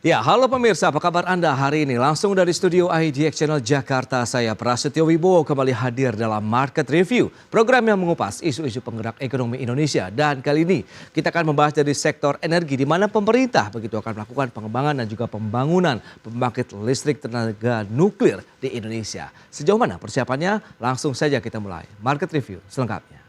Ya, halo pemirsa, apa kabar Anda hari ini? Langsung dari studio IDX Channel Jakarta, saya Prasetyo Wibowo kembali hadir dalam Market Review, program yang mengupas isu-isu penggerak ekonomi Indonesia. Dan kali ini kita akan membahas dari sektor energi, di mana pemerintah begitu akan melakukan pengembangan dan juga pembangunan pembangkit listrik tenaga nuklir di Indonesia. Sejauh mana persiapannya? Langsung saja kita mulai Market Review selengkapnya.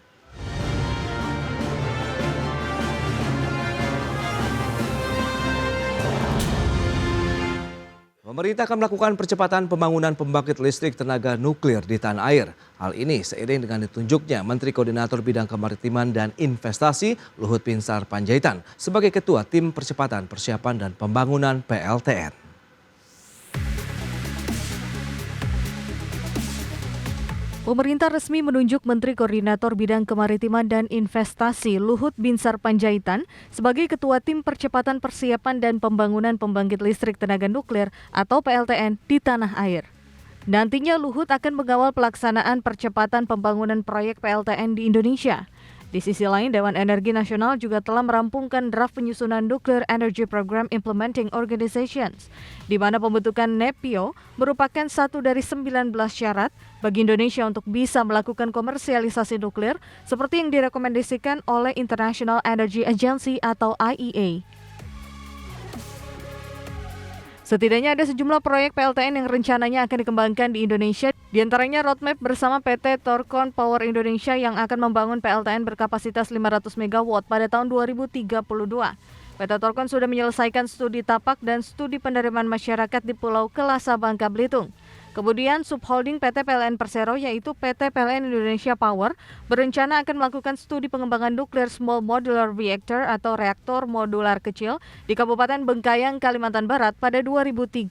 Pemerintah akan melakukan percepatan pembangunan pembangkit listrik tenaga nuklir di tanah air. Hal ini seiring dengan ditunjuknya Menteri Koordinator Bidang Kemaritiman dan Investasi Luhut Binsar Panjaitan sebagai Ketua Tim Percepatan Persiapan dan Pembangunan PLTN. Pemerintah resmi menunjuk Menteri Koordinator Bidang Kemaritiman dan Investasi Luhut Binsar Panjaitan sebagai Ketua Tim Percepatan Persiapan dan Pembangunan Pembangkit Listrik Tenaga Nuklir atau PLTN di tanah air. Nantinya Luhut akan mengawal pelaksanaan percepatan pembangunan proyek PLTN di Indonesia. Di sisi lain, Dewan Energi Nasional juga telah merampungkan draft penyusunan Nuclear Energy Program Implementing Organizations, di mana pembentukan NEPIO merupakan satu dari 19 syarat bagi Indonesia untuk bisa melakukan komersialisasi nuklir seperti yang direkomendasikan oleh International Energy Agency atau IEA. Setidaknya ada sejumlah proyek PLTN yang rencananya akan dikembangkan di Indonesia, di antaranya roadmap bersama PT Thorcon Power Indonesia yang akan membangun PLTN berkapasitas 500 MW pada tahun 2032. PT Thorcon sudah menyelesaikan studi tapak dan studi penerimaan masyarakat di Pulau Kelasa, Bangka Belitung. Kemudian subholding PT PLN Persero yaitu PT PLN Indonesia Power berencana akan melakukan studi pengembangan nuklir Small Modular Reactor atau reaktor modular kecil di Kabupaten Bengkayang, Kalimantan Barat pada 2030.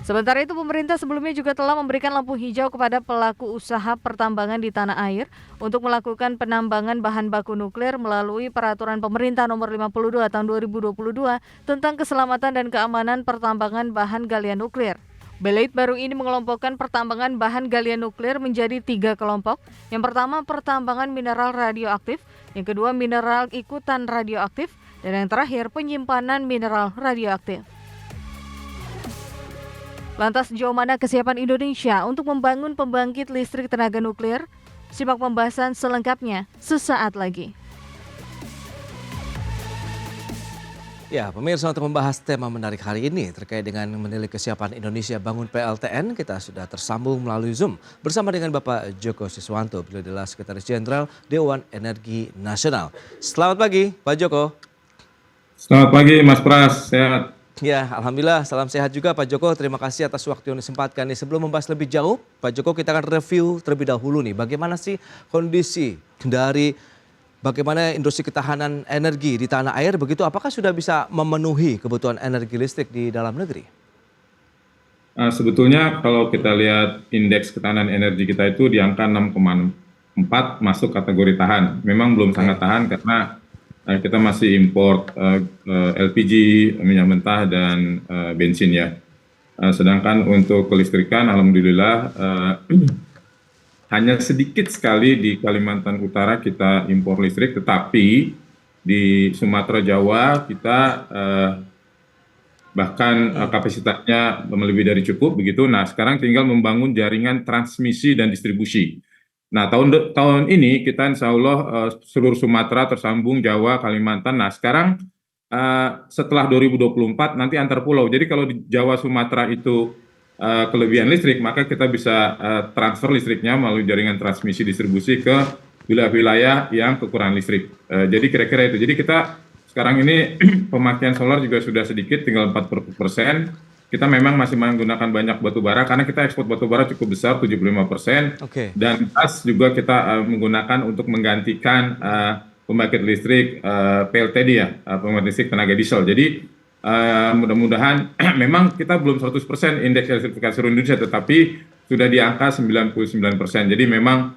Sementara itu, pemerintah sebelumnya juga telah memberikan lampu hijau kepada pelaku usaha pertambangan di tanah air untuk melakukan penambangan bahan baku nuklir melalui Peraturan Pemerintah Nomor 52 Tahun 2022 tentang keselamatan dan keamanan pertambangan bahan galian nuklir. Belait baru ini mengelompokkan pertambangan bahan galian nuklir menjadi 3 kelompok. Yang pertama, pertambangan mineral radioaktif, yang kedua mineral ikutan radioaktif, dan yang terakhir penyimpanan mineral radioaktif. Lantas sejauh mana kesiapan Indonesia untuk membangun pembangkit listrik tenaga nuklir? Simak pembahasan selengkapnya sesaat lagi. Ya, pemirsa, untuk membahas tema menarik hari ini terkait dengan menilai kesiapan Indonesia bangun PLTN, kita sudah tersambung melalui Zoom bersama dengan Bapak Joko Siswanto, beliau adalah Sekretaris Jenderal Dewan Energi Nasional. Selamat pagi, Pak Joko. Selamat pagi, Mas Pras. Sehat. Ya, alhamdulillah, salam sehat juga Pak Joko. Terima kasih atas waktu yang disempatkan. Sebelum membahas lebih jauh, Pak Joko, kita akan review terlebih dahulu nih. Bagaimana sih kondisi dari bagaimana industri ketahanan energi di tanah air begitu? Apakah sudah bisa memenuhi kebutuhan energi listrik di dalam negeri? Sebetulnya kalau kita lihat indeks ketahanan energi kita itu di angka 6,4 masuk kategori tahan. Memang belum sangat tahan karena kita masih import LPG, minyak mentah, dan bensin ya. Sedangkan untuk kelistrikan, alhamdulillah hanya sedikit sekali di Kalimantan Utara kita impor listrik, tetapi di Sumatera Jawa kita bahkan kapasitasnya lebih dari cukup begitu. Nah, sekarang tinggal membangun jaringan transmisi dan distribusi. Nah, tahun ini kita insya Allah seluruh Sumatera tersambung, Jawa, Kalimantan. Nah, sekarang setelah 2024 nanti antar pulau. Jadi kalau di Jawa, Sumatera itu kelebihan listrik, maka kita bisa transfer listriknya melalui jaringan transmisi distribusi ke wilayah-wilayah yang kekurangan listrik. Jadi kira-kira itu. Jadi kita sekarang ini pemakaian solar juga sudah sedikit, tinggal 40%. Kita memang masih menggunakan banyak batu bara karena kita ekspor batu bara cukup besar 75%. Dan gas juga kita menggunakan untuk menggantikan pembangkit listrik PLTD ya, pembangkit listrik tenaga diesel. Jadi mudah-mudahan memang kita belum 100% indeks elektrifikasi seluruh Indonesia, tetapi sudah di angka 99%. Jadi memang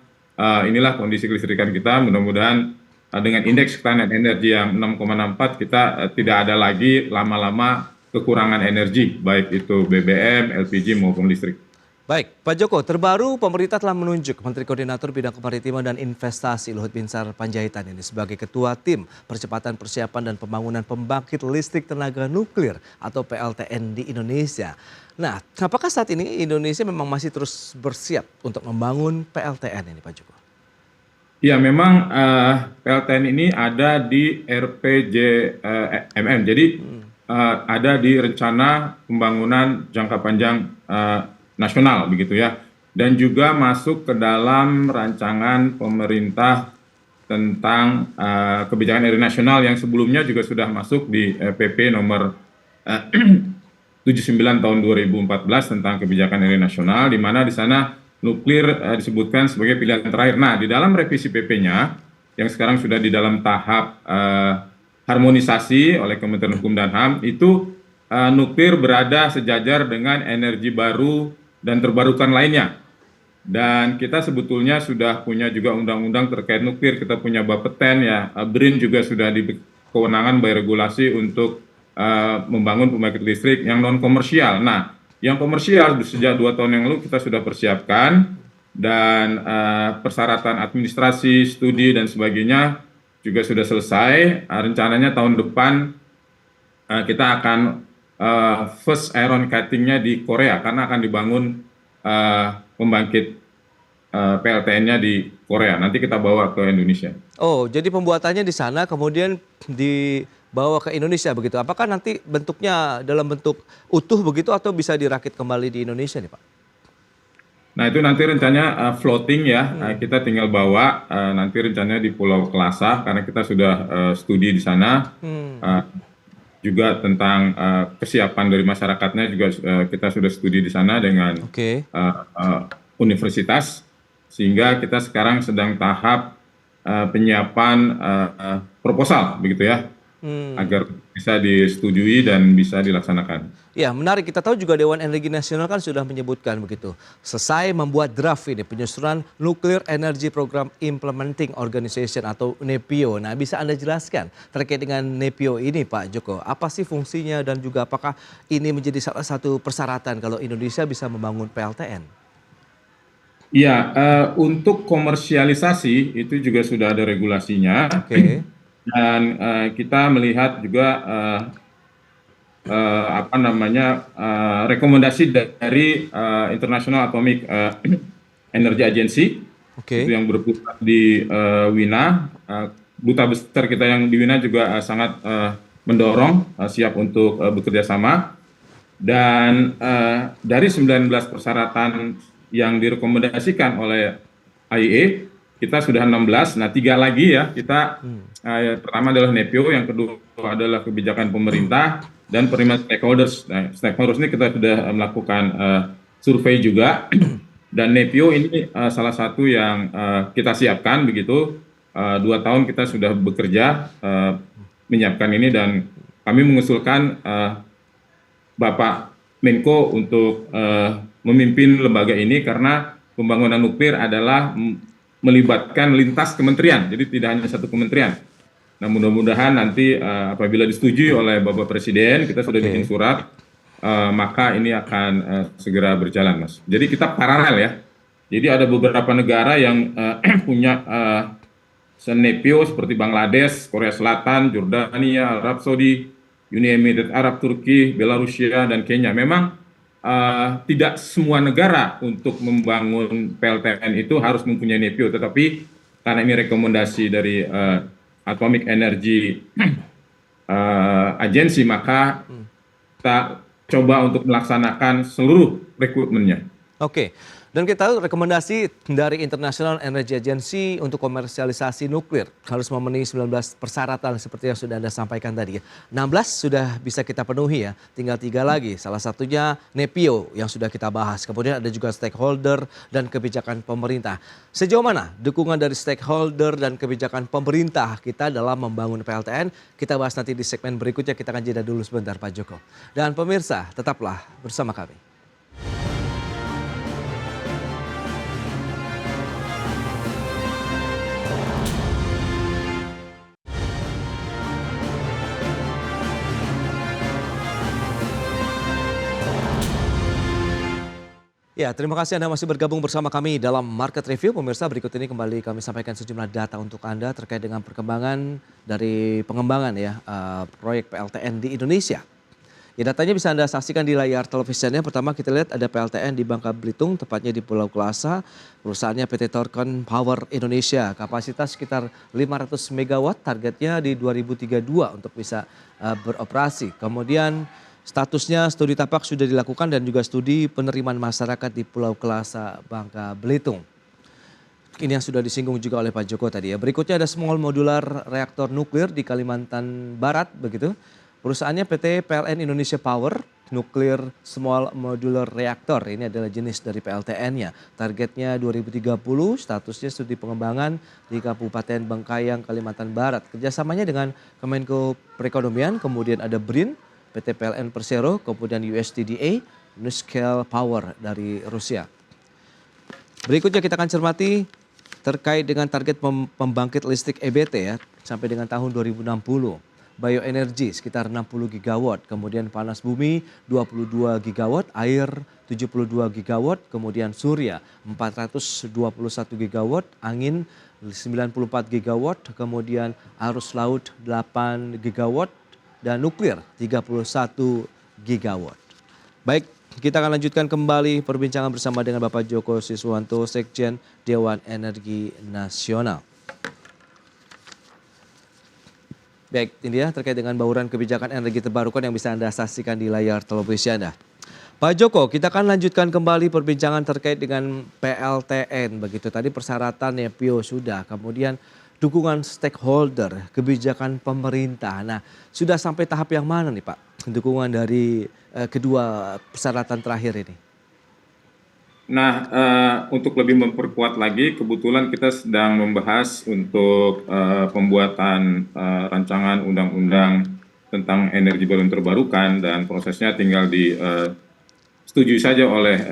inilah kondisi kelistrikan kita. Mudah-mudahan dengan indeks ketahanan energi yang 6,64 kita tidak ada lagi lama-lama kekurangan energi, baik itu BBM, LPG maupun listrik. Baik, Pak Joko, terbaru pemerintah telah menunjuk Menteri Koordinator Bidang Kemaritiman dan Investasi Luhut Binsar Panjaitan ini sebagai Ketua Tim Percepatan Persiapan dan Pembangunan Pembangkit Listrik Tenaga Nuklir atau PLTN di Indonesia. Nah, apakah saat ini Indonesia memang masih terus bersiap untuk membangun PLTN ini, Pak Joko? Ya, memang PLTN ini ada di RPJMN, jadi ada di Rencana Pembangunan Jangka Panjang Nasional begitu ya, dan juga masuk ke dalam rancangan pemerintah tentang kebijakan energi nasional yang sebelumnya juga sudah masuk di PP nomor 79 tahun 2014 tentang kebijakan energi nasional, di mana di sana nuklir disebutkan sebagai pilihan terakhir. Nah, di dalam revisi PP-nya yang sekarang sudah di dalam tahap harmonisasi oleh Kementerian Hukum dan HAM, itu nuklir berada sejajar dengan energi baru dan terbarukan lainnya. Dan kita sebetulnya sudah punya juga undang-undang terkait nuklir, kita punya Bapeten ya, BRIN juga sudah di kewenangan by regulasi untuk membangun pembangkit listrik yang non komersial. Nah, yang komersial sejak 2 tahun yang lalu kita sudah persiapkan, dan persyaratan administrasi, studi dan sebagainya juga sudah selesai. Rencananya tahun depan kita akan first iron cutting-nya di Korea karena akan dibangun pembangkit PLTN-nya di Korea. Nanti kita bawa ke Indonesia. Oh, jadi pembuatannya di sana kemudian dibawa ke Indonesia begitu. Apakah nanti bentuknya dalam bentuk utuh begitu atau bisa dirakit kembali di Indonesia nih, Pak? Nah, itu nanti rencananya floating ya. Kita tinggal bawa nanti rencananya di Pulau Kelasa karena kita sudah studi di sana. Juga tentang kesiapan dari masyarakatnya juga kita sudah studi di sana dengan universitas, sehingga kita sekarang sedang tahap penyiapan proposal begitu ya, agar bisa disetujui dan bisa dilaksanakan. Ya, menarik. Kita tahu juga Dewan Energi Nasional kan sudah menyebutkan begitu, selesai membuat draft ini penyusunan Nuclear Energy Program Implementing Organization atau NEPIO. Nah, bisa Anda jelaskan terkait dengan NEPIO ini, Pak Joko? Apa sih fungsinya dan juga apakah ini menjadi salah satu persyaratan kalau Indonesia bisa membangun PLTN? Iya, untuk komersialisasi itu juga sudah ada regulasinya. Dan kita melihat juga rekomendasi dari International Atomic Energy Agency, itu yang berpusat di Wina. Duta besar kita yang di Wina juga sangat mendorong siap untuk bekerja sama. Dan dari 19 persyaratan yang direkomendasikan oleh IEA, kita sudah 16. Nah, 3 lagi ya kita. Pertama adalah NEPIO, yang kedua adalah kebijakan pemerintah dan penerimaan stakeholders. Nah, stakeholders ini kita sudah melakukan survei juga, dan NEPIO ini salah satu yang kita siapkan begitu. 2 tahun kita sudah bekerja menyiapkan ini, dan kami mengusulkan Bapak Menko untuk memimpin lembaga ini karena pembangunan nuklir adalah melibatkan lintas kementerian, jadi tidak hanya satu kementerian. Nah, mudah-mudahan nanti apabila disetujui oleh Bapak Presiden, kita sudah bikin surat, maka ini akan segera berjalan, Mas. Jadi kita paralel ya. Jadi ada beberapa negara yang punya NEPIO seperti Bangladesh, Korea Selatan, Jordania, Arab Saudi, Uni Emirat Arab, Turki, Belarusia, dan Kenya. Memang tidak semua negara untuk membangun PLTN itu harus mempunyai NEPIO, tetapi karena ini rekomendasi dari Atomic Energy Agency, maka kita coba untuk melaksanakan seluruh rekrutmennya. Dan kita tahu rekomendasi dari International Energy Agency untuk komersialisasi nuklir harus memenuhi 19 persyaratan seperti yang sudah Anda sampaikan tadi. 16 sudah bisa kita penuhi ya, tinggal 3 lagi. Salah satunya NEPIO yang sudah kita bahas. Kemudian ada juga stakeholder dan kebijakan pemerintah. Sejauh mana dukungan dari stakeholder dan kebijakan pemerintah kita dalam membangun PLTN? Kita bahas nanti di segmen berikutnya. Kita akan jeda dulu sebentar, Pak Joko. Dan pemirsa, tetaplah bersama kami. Ya, terima kasih Anda masih bergabung bersama kami dalam Market Review. Pemirsa, berikut ini kembali kami sampaikan sejumlah data untuk Anda terkait dengan perkembangan dari pengembangan proyek PLTN di Indonesia. Ya, datanya bisa Anda saksikan di layar televisinya. Pertama kita lihat ada PLTN di Bangka Belitung, tepatnya di Pulau Kelasa. Perusahaannya PT Torkon Power Indonesia. Kapasitas sekitar 500 megawatt, targetnya di 2032 untuk bisa beroperasi. Kemudian statusnya studi tapak sudah dilakukan dan juga studi penerimaan masyarakat di Pulau Kelasa, Bangka Belitung. Ini yang sudah disinggung juga oleh Pak Joko tadi ya. Berikutnya ada small modular reaktor nuklir di Kalimantan Barat begitu. Perusahaannya PT PLN Indonesia Power, Nuclear Small Modular Reactor. Ini adalah jenis dari PLTN-nya. Targetnya 2030, statusnya studi pengembangan di Kabupaten Bengkayang, Kalimantan Barat. Kerjasamanya dengan Kemenko Perekonomian, kemudian ada BRIN, PT PLN Persero, kemudian USTDA, NuScale Power dari Rusia. Berikutnya kita akan cermati terkait dengan target pembangkit listrik EBT ya sampai dengan tahun 2060. Bioenergi sekitar 60 gigawatt, kemudian panas bumi 22 gigawatt, air 72 gigawatt, kemudian surya 421 gigawatt, angin 94 gigawatt, kemudian arus laut 8 gigawatt, dan nuklir 31 gigawatt. Baik, kita akan lanjutkan kembali perbincangan bersama dengan Bapak Joko Siswanto, Sekjen Dewan Energi Nasional. Baik, ini ya terkait dengan bauran kebijakan energi terbarukan yang bisa Anda saksikan di layar televisi Anda. Pak Joko, kita akan lanjutkan kembali perbincangan terkait dengan PLTN. Begitu tadi persyaratannya PIO sudah, kemudian dukungan stakeholder, kebijakan pemerintah. Nah, sudah sampai tahap yang mana nih Pak? Dukungan dari kedua persyaratan terakhir ini. Nah, untuk lebih memperkuat lagi, kebetulan kita sedang membahas untuk pembuatan rancangan undang-undang tentang energi baru terbarukan dan prosesnya tinggal disetujui saja oleh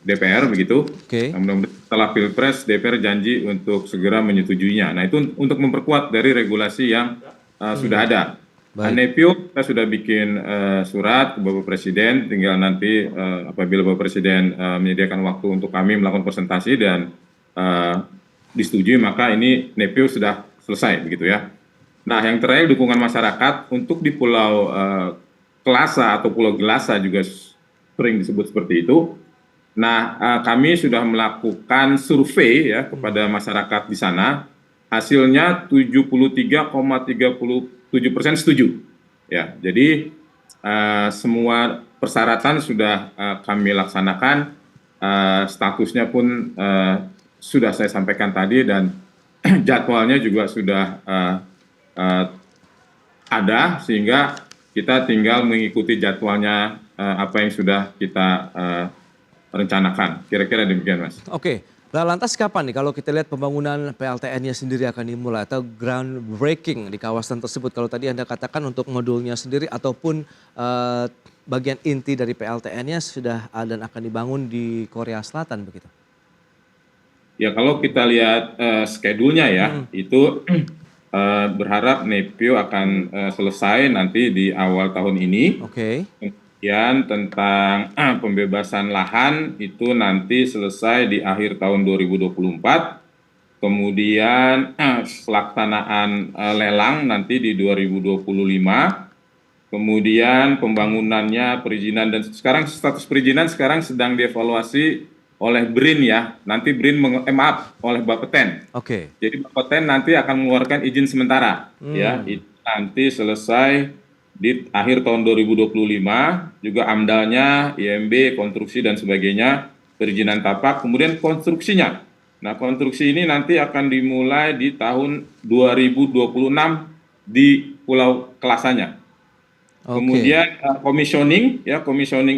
DPR begitu. Oke. Mudah-mudahan setelah Pilpres DPR janji untuk segera menyetujuinya. Nah, itu untuk memperkuat dari regulasi yang sudah ada. NEPIO kita sudah bikin surat ke Bapak Presiden, tinggal nanti apabila Bapak Presiden menyediakan waktu untuk kami melakukan presentasi dan disetujui, maka ini NEPIO sudah selesai begitu ya. Nah, yang terakhir dukungan masyarakat untuk di Pulau Kelasa atau Pulau Gelasa juga sering disebut seperti itu. Nah, kami sudah melakukan survei ya kepada masyarakat di sana. Hasilnya 73,37% setuju. Ya, jadi semua persyaratan sudah kami laksanakan, statusnya pun sudah saya sampaikan tadi dan jadwalnya juga sudah ada sehingga kita tinggal mengikuti jadwalnya apa yang sudah kita rencanakan. Kira-kira demikian, Mas. Oke. Nah, lantas kapan nih kalau kita lihat pembangunan PLTN-nya sendiri akan dimulai atau groundbreaking di kawasan tersebut? Kalau tadi Anda katakan untuk modulnya sendiri ataupun bagian inti dari PLTN-nya sudah dan akan dibangun di Korea Selatan begitu? Ya, kalau kita lihat schedule-nya ya, itu berharap NEPIO akan selesai nanti di awal tahun ini. Oke. Kemudian tentang pembebasan lahan itu nanti selesai di akhir tahun 2024. Kemudian pelaksanaan lelang nanti di 2025. Kemudian pembangunannya, perizinan, dan sekarang status perizinan sekarang sedang dievaluasi oleh BRIN ya. Nanti BRIN oleh Bapeten. Oke. Jadi Bapeten nanti akan mengeluarkan izin sementara ya. Itu nanti selesai di akhir tahun 2025, juga AMDAL-nya, IMB, konstruksi dan sebagainya, perizinan tapak, kemudian konstruksinya. Nah, konstruksi ini nanti akan dimulai di tahun 2026 di Pulau Kelasanya. Oke. Kemudian commissioning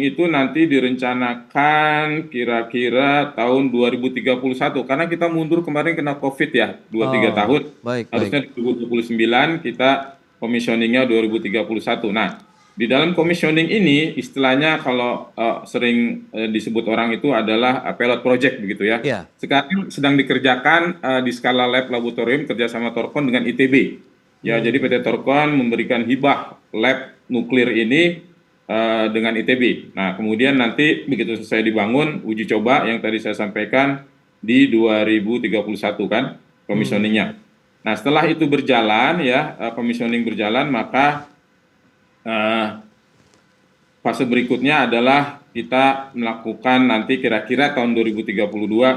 itu nanti direncanakan kira-kira tahun 2031 karena kita mundur kemarin kena Covid ya, 2-3 tahun. Harusnya 2029 kita commissioningnya 2031. Nah, di dalam commissioning ini istilahnya kalau sering disebut orang itu adalah pilot project begitu ya. Yeah. Sekarang sedang dikerjakan di skala lab laboratorium kerjasama Torkon dengan ITB. Ya, jadi PT Torkon memberikan hibah lab nuklir ini dengan ITB. Nah, kemudian nanti begitu selesai dibangun, uji coba yang tadi saya sampaikan di 2031 kan, commissioningnya. Nah, setelah itu berjalan ya, commissioning berjalan, maka fase berikutnya adalah kita melakukan nanti kira-kira tahun 2032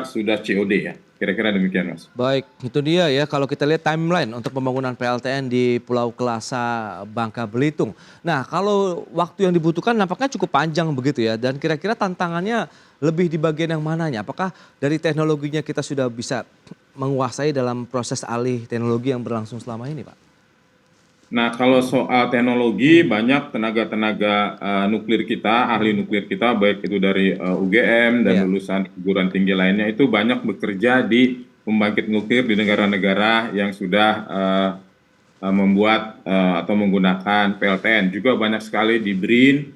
sudah COD ya. Kira-kira demikian, Mas. Baik, itu dia ya kalau kita lihat timeline untuk pembangunan PLTN di Pulau Kelasa, Bangka Belitung. Nah, kalau waktu yang dibutuhkan nampaknya cukup panjang begitu ya. Dan kira-kira tantangannya lebih di bagian yang mananya? Apakah dari teknologinya kita sudah bisa menguasai dalam proses alih teknologi yang berlangsung selama ini, Pak? Nah, kalau soal teknologi, banyak tenaga-tenaga nuklir kita, ahli nuklir kita, baik itu dari UGM dan Iya. lulusan perguruan tinggi lainnya, itu banyak bekerja di pembangkit nuklir di negara-negara yang sudah membuat atau menggunakan PLTN. Juga banyak sekali di BRIN,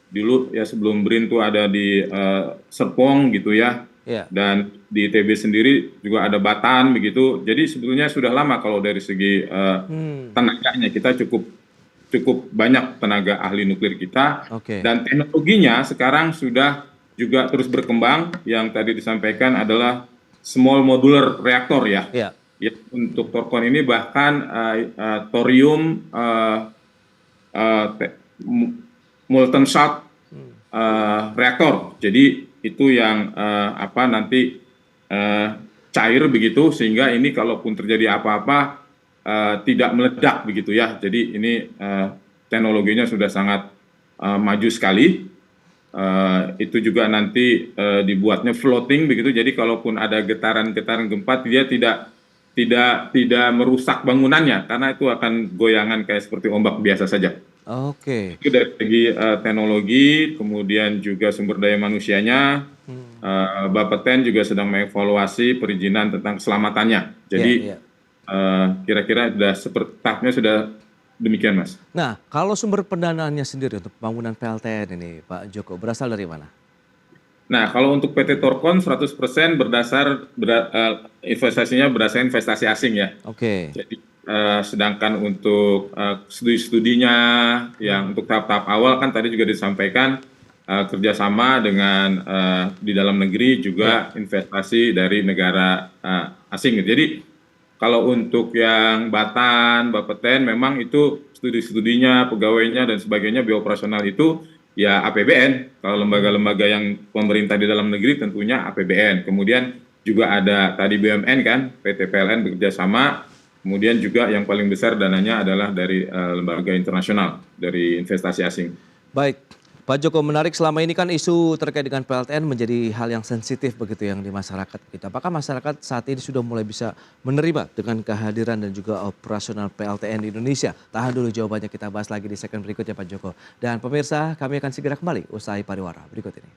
dulu ya sebelum BRIN itu ada di Serpong gitu ya, Iya. dan di ITB sendiri juga ada Batan begitu. Jadi sebetulnya sudah lama kalau dari segi tenaganya kita cukup banyak tenaga ahli nuklir kita. Oke. Dan teknologinya sekarang sudah juga terus berkembang. Yang tadi disampaikan adalah small modular reactor ya. Iya. Ya, untuk Torkon ini bahkan thorium molten salt reaktor. Jadi itu yang nanti cair begitu, sehingga ini kalaupun terjadi apa-apa tidak meledak begitu ya. Jadi ini teknologinya sudah sangat maju sekali. Itu juga nanti dibuatnya floating begitu. Jadi kalaupun ada getaran-getaran gempa, dia tidak merusak bangunannya, karena itu akan goyangan kayak seperti ombak biasa saja. Oke. Itu dari segi teknologi, kemudian juga sumber daya manusianya. Bapeten juga sedang mengevaluasi perizinan tentang keselamatannya. Jadi Iya. kira-kira tahapnya sudah demikian, Mas. Nah, kalau sumber pendanaannya sendiri untuk pembangunan PLTN ini, Pak Joko, berasal dari mana? Nah, kalau untuk PT Torkon 100% investasinya berdasarkan investasi asing ya. Oke. Jadi sedangkan untuk studi-studinya yang untuk tahap-tahap awal kan tadi juga disampaikan kerjasama dengan di dalam negeri juga investasi dari negara asing. Jadi kalau untuk yang Batan, Bapeten memang itu studi-studinya, pegawainya dan sebagainya bioperasional itu ya APBN. Kalau lembaga-lembaga yang pemerintah di dalam negeri tentunya APBN. Kemudian juga ada tadi BUMN kan, PT PLN bekerja sama. Kemudian juga yang paling besar dananya adalah dari lembaga internasional, dari investasi asing. Baik, Pak Joko, menarik selama ini kan isu terkait dengan PLTN menjadi hal yang sensitif begitu yang di masyarakat kita. Apakah masyarakat saat ini sudah mulai bisa menerima dengan kehadiran dan juga operasional PLTN di Indonesia? Tahan dulu jawabannya, kita bahas lagi di segmen berikutnya Pak Joko. Dan pemirsa, kami akan segera kembali usai pariwara berikut ini.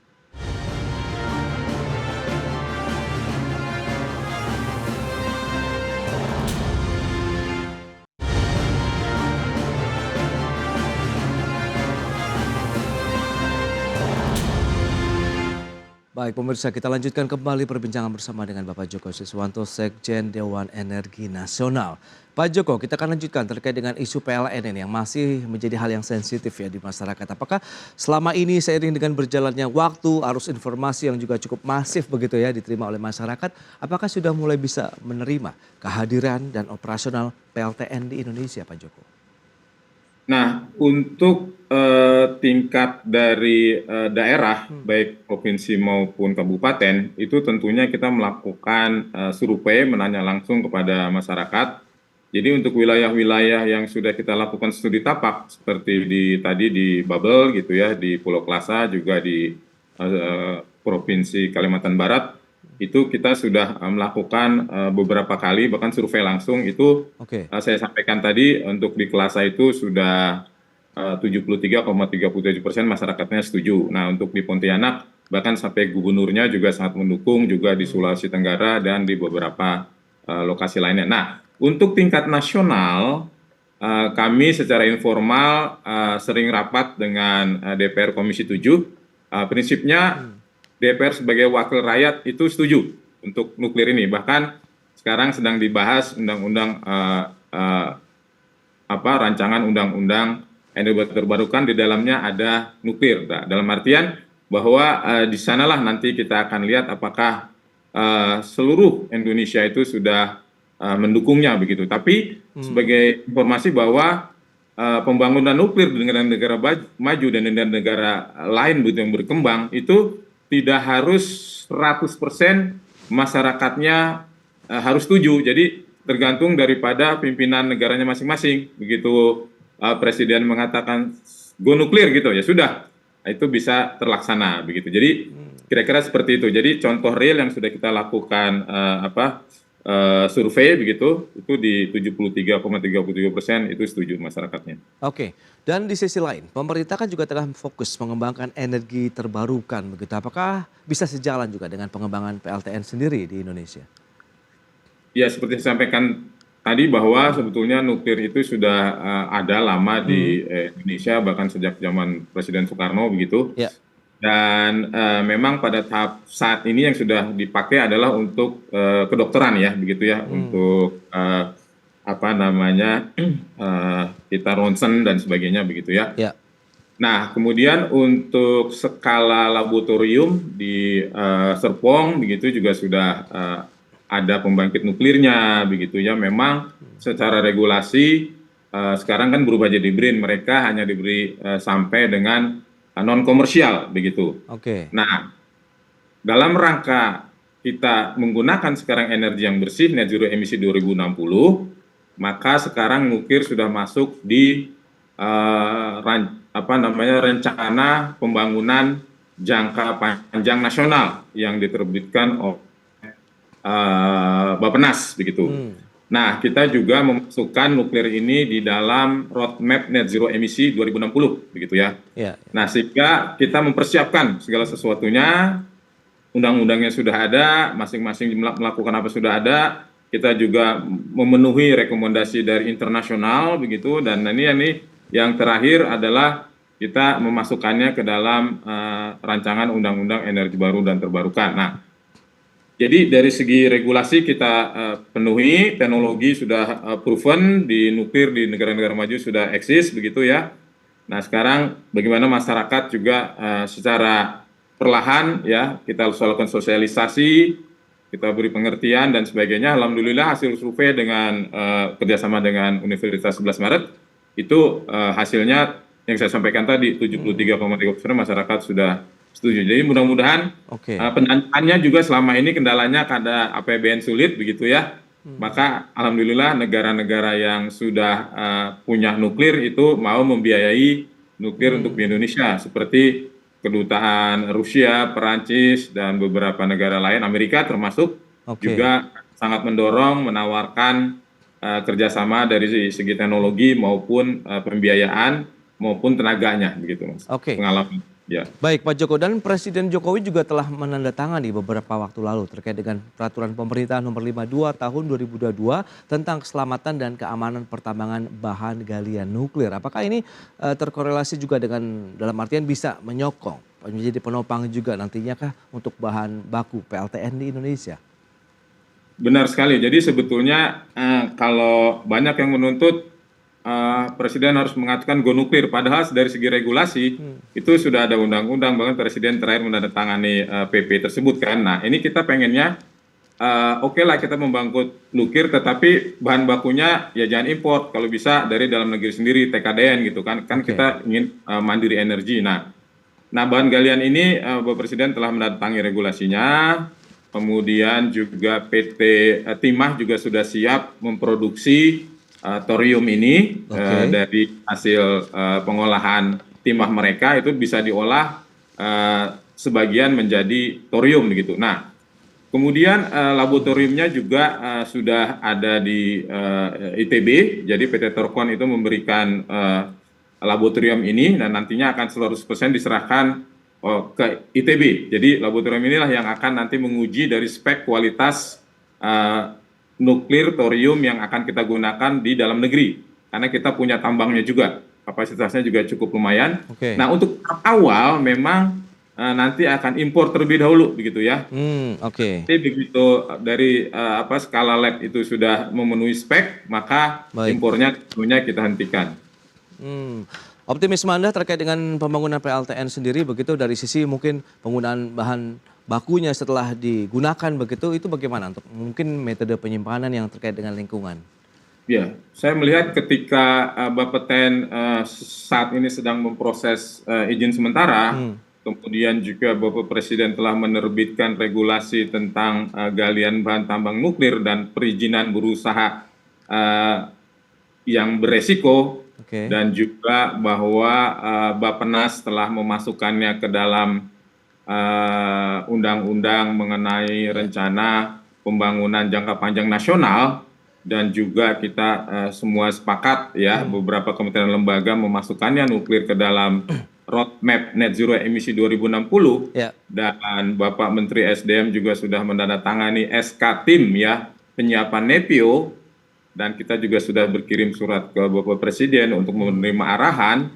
Baik pemirsa, kita lanjutkan kembali perbincangan bersama dengan Bapak Joko Siswanto, Sekjen Dewan Energi Nasional. Pak Joko, kita akan lanjutkan terkait dengan isu PLN ini yang masih menjadi hal yang sensitif ya di masyarakat. Apakah selama ini seiring dengan berjalannya waktu, arus informasi yang juga cukup masif begitu ya diterima oleh masyarakat, apakah sudah mulai bisa menerima kehadiran dan operasional PLTN di Indonesia, Pak Joko? Nah, untuk tingkat dari daerah, baik provinsi maupun kabupaten, itu tentunya kita melakukan survei, menanya langsung kepada masyarakat. Jadi untuk wilayah-wilayah yang sudah kita lakukan studi tapak, seperti tadi di Babel gitu ya, di Pulau Kelasa, juga di Provinsi Kalimantan Barat, itu kita sudah melakukan beberapa kali, bahkan survei langsung itu. Oke. Saya sampaikan tadi untuk di Kelasa itu sudah 73,37% masyarakatnya setuju. Nah untuk di Pontianak bahkan sampai gubernurnya juga sangat mendukung, juga di Sulawesi Tenggara dan di beberapa lokasi lainnya. Nah untuk tingkat nasional kami secara informal sering rapat dengan DPR Komisi 7. Prinsipnya DPR sebagai wakil rakyat itu setuju untuk nuklir ini. Bahkan sekarang sedang dibahas undang-undang rancangan undang-undang energi baru terbarukan, di dalamnya ada nuklir. Nah, dalam artian bahwa di sanalah nanti kita akan lihat apakah seluruh Indonesia itu sudah mendukungnya begitu. Tapi sebagai informasi bahwa pembangunan nuklir di negara-negara maju dan negara-negara lain begitu yang berkembang itu tidak harus 100% masyarakatnya harus setuju. Jadi tergantung daripada pimpinan negaranya masing-masing. Begitu presiden mengatakan go nuklir gitu, ya sudah, itu bisa terlaksana begitu. Jadi kira-kira seperti itu. Jadi contoh real yang sudah kita lakukan survei begitu, itu di 73,33% itu setuju masyarakatnya. Oke, dan di sisi lain, pemerintah kan juga tengah fokus mengembangkan energi terbarukan begitu. Apakah bisa sejalan juga dengan pengembangan PLTN sendiri di Indonesia? Ya, seperti saya sampaikan tadi bahwa sebetulnya nuklir itu sudah ada lama di Indonesia, bahkan sejak zaman Presiden Soekarno begitu. Ya. Dan memang pada tahap saat ini yang sudah dipakai adalah untuk kedokteran ya, begitu ya, untuk kita ronsen dan sebagainya begitu ya. Ya. Nah, kemudian untuk skala laboratorium di Serpong begitu juga sudah ada pembangkit nuklirnya begitu ya. Memang secara regulasi sekarang kan berubah jadi BRIN, mereka hanya diberi sampai dengan non komersial begitu. Oke. Nah, dalam rangka kita menggunakan sekarang energi yang bersih net zero emisi 2060, maka sekarang nuklir sudah masuk di rencana pembangunan jangka panjang nasional yang diterbitkan oleh Bappenas begitu. Nah, kita juga memasukkan nuklir ini di dalam roadmap net zero emisi 2060 begitu ya. Ya. Nah, sehingga kita mempersiapkan segala sesuatunya, undang-undangnya sudah ada, masing-masing melakukan apa sudah ada. Kita juga memenuhi rekomendasi dari internasional begitu, dan ini yang terakhir adalah kita memasukkannya ke dalam rancangan undang-undang energi baru dan terbarukan. Nah, jadi dari segi regulasi kita penuhi, teknologi sudah proven di nuklir di negara-negara maju sudah eksis begitu ya. Nah, sekarang bagaimana masyarakat juga secara perlahan ya kita harus lakukan sosialisasi, kita beri pengertian dan sebagainya. Alhamdulillah hasil survei dengan kerjasama dengan Universitas 11 Maret itu hasilnya yang saya sampaikan tadi 73,3% masyarakat sudah setuju. Jadi mudah-mudahan pendanyaannya juga selama ini kendalanya ada APBN sulit begitu ya. Maka alhamdulillah negara-negara yang sudah punya nuklir itu mau membiayai nuklir untuk di Indonesia seperti kedutaan Rusia, Perancis dan beberapa negara lain, Amerika termasuk juga sangat mendorong menawarkan kerjasama dari segi teknologi maupun pembiayaan maupun tenaganya begitu Mas. Pengalaman. Ya. Baik Pak Joko, dan Presiden Jokowi juga telah menandatangani beberapa waktu lalu terkait dengan peraturan pemerintah nomor 52 tahun 2022 tentang keselamatan dan keamanan pertambangan bahan galian nuklir. Apakah ini terkorelasi juga dengan dalam artian bisa menyokong menjadi penopang juga nantinya kah untuk bahan baku PLTN di Indonesia? Benar sekali. Jadi sebetulnya kalau banyak yang menuntut Presiden harus mengatakan go nuklir, padahal dari segi regulasi itu sudah ada undang-undang, bahkan Presiden terakhir menandatangani PP tersebut kan. Nah, ini kita pengennya oke lah kita membangun nuklir, tetapi bahan bakunya ya jangan import, kalau bisa dari dalam negeri sendiri, TKDN gitu kan. Kan kita ingin mandiri energi. Nah bahan galian ini Bapak Presiden telah menandatangani regulasinya. Kemudian juga PT Timah juga sudah siap memproduksi thorium ini dari hasil pengolahan timah mereka itu bisa diolah sebagian menjadi thorium begitu. Nah, kemudian laboratoriumnya juga sudah ada di ITB, jadi PT Torkon itu memberikan laboratorium ini dan nantinya akan 100% diserahkan ke ITB. Jadi laboratorium inilah yang akan nanti menguji dari spek kualitas nuklir thorium yang akan kita gunakan di dalam negeri, karena kita punya tambangnya juga, kapasitasnya juga cukup lumayan. Nah, untuk awal memang nanti akan impor terlebih dahulu begitu ya. Jadi begitu dari skala lab itu sudah memenuhi spek, maka impornya tentunya kita hentikan. Optimisme Anda terkait dengan pembangunan PLTN sendiri begitu dari sisi mungkin penggunaan bahan bakunya setelah digunakan begitu, itu bagaimana untuk mungkin metode penyimpanan yang terkait dengan lingkungan? Ya, saya melihat ketika Bapeten saat ini sedang memproses izin sementara, kemudian juga Bapak Presiden telah menerbitkan regulasi tentang galian bahan tambang nuklir dan perizinan berusaha yang beresiko, Oke. dan juga bahwa Bappenas telah memasukkannya ke dalam undang-undang mengenai rencana pembangunan jangka panjang nasional, dan juga kita semua sepakat ya, beberapa kementerian lembaga memasukkannya nuklir ke dalam roadmap net zero emisi 2060, Ya. dan Bapak Menteri SDM juga sudah menandatangani SK tim ya penyiapan NEPIO, dan kita juga sudah berkirim surat ke Bapak Presiden untuk menerima arahan,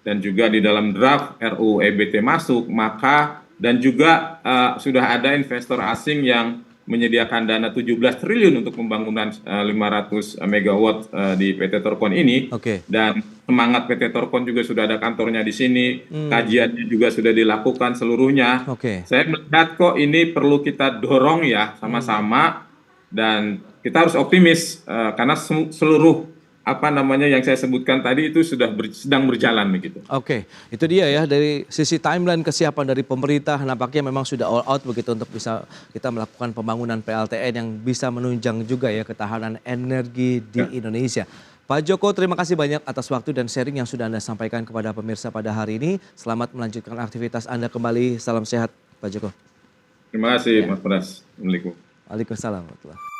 dan juga di dalam draft RUU EBT masuk, maka dan juga sudah ada investor asing yang menyediakan dana 17 triliun untuk pembangunan 500 megawatt di PT Torkon ini. Oke. Dan semangat PT Torkon juga sudah ada kantornya di sini, kajiannya juga sudah dilakukan seluruhnya. Oke. Saya melihat kok ini perlu kita dorong ya sama-sama, dan kita harus optimis karena seluruh yang saya sebutkan tadi itu sudah sedang berjalan begitu. Oke, itu dia ya dari sisi timeline kesiapan dari pemerintah nampaknya memang sudah all out begitu untuk bisa kita melakukan pembangunan PLTN yang bisa menunjang juga ya ketahanan energi di Indonesia. Pak Joko, terima kasih banyak atas waktu dan sharing yang sudah Anda sampaikan kepada pemirsa pada hari ini. Selamat melanjutkan aktivitas Anda kembali. Salam sehat, Pak Joko. Terima kasih, Mas Pras. Assalamualaikum. Waalaikumsalam warahmatullahi wabarakatuh.